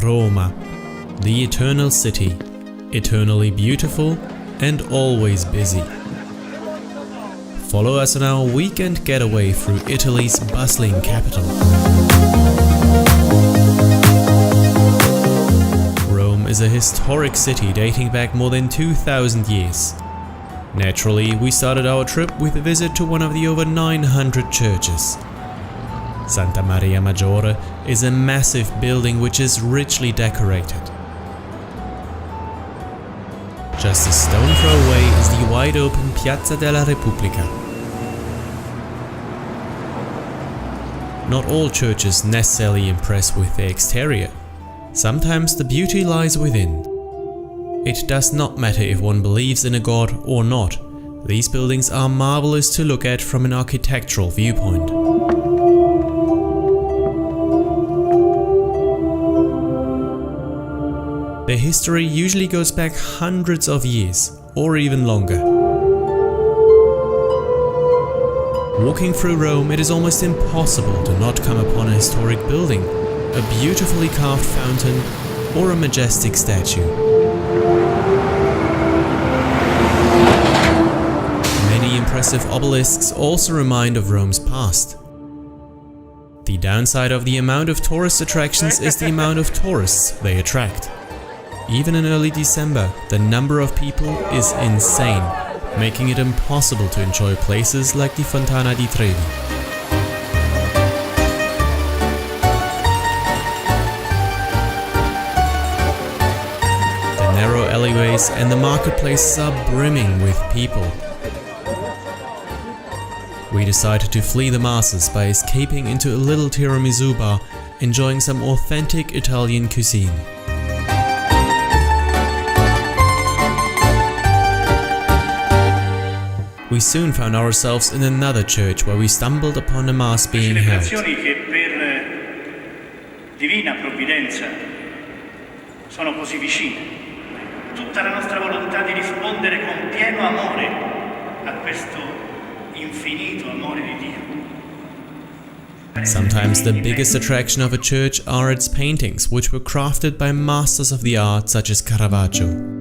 Roma, the eternal city, eternally beautiful and always busy. Follow us on our weekend getaway through Italy's bustling capital. Rome is a historic city dating back more than 2,000 years. Naturally, we started our trip with a visit to one of the over 900 churches. Santa Maria Maggiore is a massive building which is richly decorated. Just a stone throw away is the wide-open Piazza della Repubblica. Not all churches necessarily impress with their exterior. Sometimes the beauty lies within. It does not matter if one believes in a god or not. These buildings are marvelous to look at from an architectural viewpoint. Their history usually goes back hundreds of years, or even longer. Walking through Rome, it is almost impossible to not come upon a historic building, a beautifully carved fountain, or a majestic statue. Many impressive obelisks also remind of Rome's past. The downside of the amount of tourist attractions is the amount of tourists they attract. Even in early December, the number of people is insane, making it impossible to enjoy places like the Fontana di Trevi. The narrow alleyways and the marketplaces are brimming with people. We decided to flee the masses by escaping into a little tiramisu bar, enjoying some authentic Italian cuisine. We soon found ourselves in another church where we stumbled upon a mass being held. Celebrazioni che per divina provvidenza sono così vicine. Tutta la nostra volontà di rispondere con pieno amore a questo infinito amore di Dio. Sometimes the biggest attraction of a church are its paintings, which were crafted by masters of the art such as Caravaggio.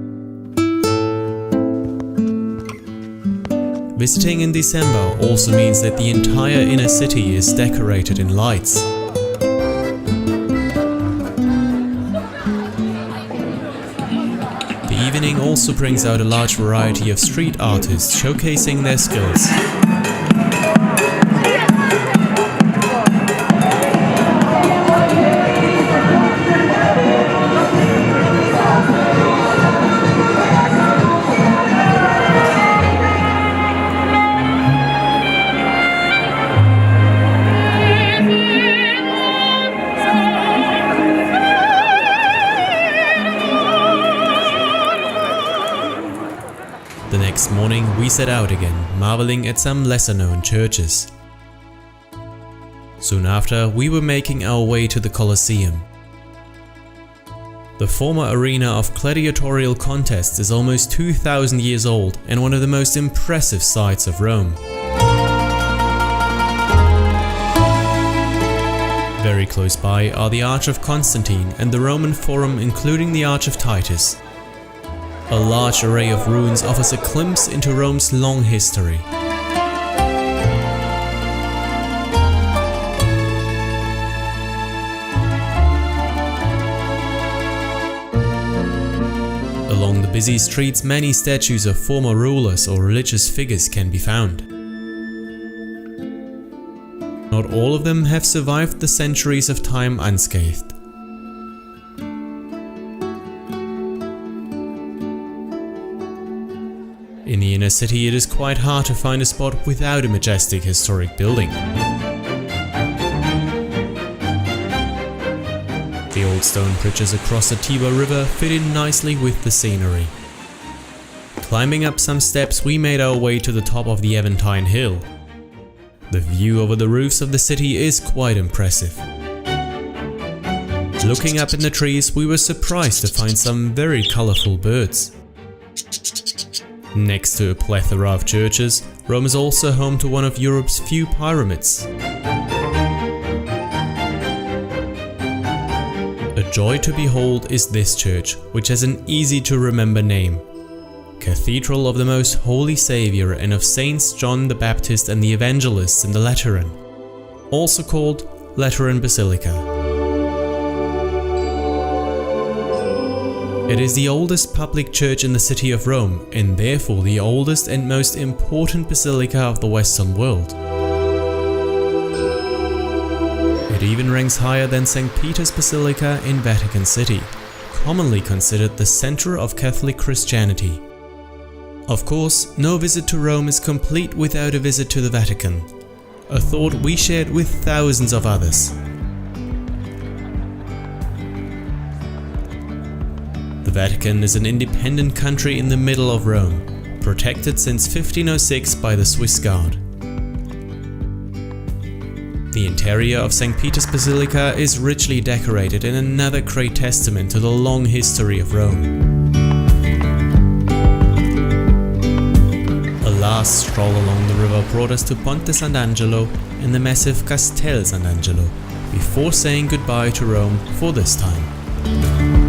Visiting in December also means that the entire inner city is decorated in lights. The evening also brings out a large variety of street artists showcasing their skills. The next morning we set out again, marveling at some lesser-known churches. Soon after, we were making our way to the Colloseum. The former arena of gladiatorial contests is almost 2,000 years old and one of the most impressive sights of Rome. Very close by are the Arch of Constantine and the Roman Forum, including the Arch of Titus. A large array of ruins offers a glimpse into Rome's long history. Along the busy streets, many statues of former rulers or religious figures can be found. Not all of them have survived the centuries of time unscathed. In the inner city, it is quite hard to find a spot without a majestic historic building. The old stone bridges across the Tiber river fit in nicely with the scenery. Climbing up some steps, we made our way to the top of the Aventine Hill. The view over the roofs of the city is quite impressive. Looking up in the trees, we were surprised to find some very colorful birds. Next to a plethora of churches, Rome is also home to one of Europe's few pyramids. A joy to behold is this church, which has an easy to remember name. Cathedral of the Most Holy Saviour and of Saints John the Baptist and the Evangelists in the Lateran, also called Lateran Basilica. It is the oldest public church in the city of Rome and therefore the oldest and most important basilica of the Western world. It even ranks higher than St. Peter's Basilica in Vatican City, commonly considered the center of Catholic Christianity. Of course, no visit to Rome is complete without a visit to the Vatican, a thought we shared with thousands of others. The Vatican is an independent country in the middle of Rome, protected since 1506 by the Swiss Guard. The interior of St. Peter's Basilica is richly decorated in another great testament to the long history of Rome. A last stroll along the river brought us to Ponte Sant'Angelo and the massive Kastel Sant'Angelo, before saying goodbye to Rome for this time.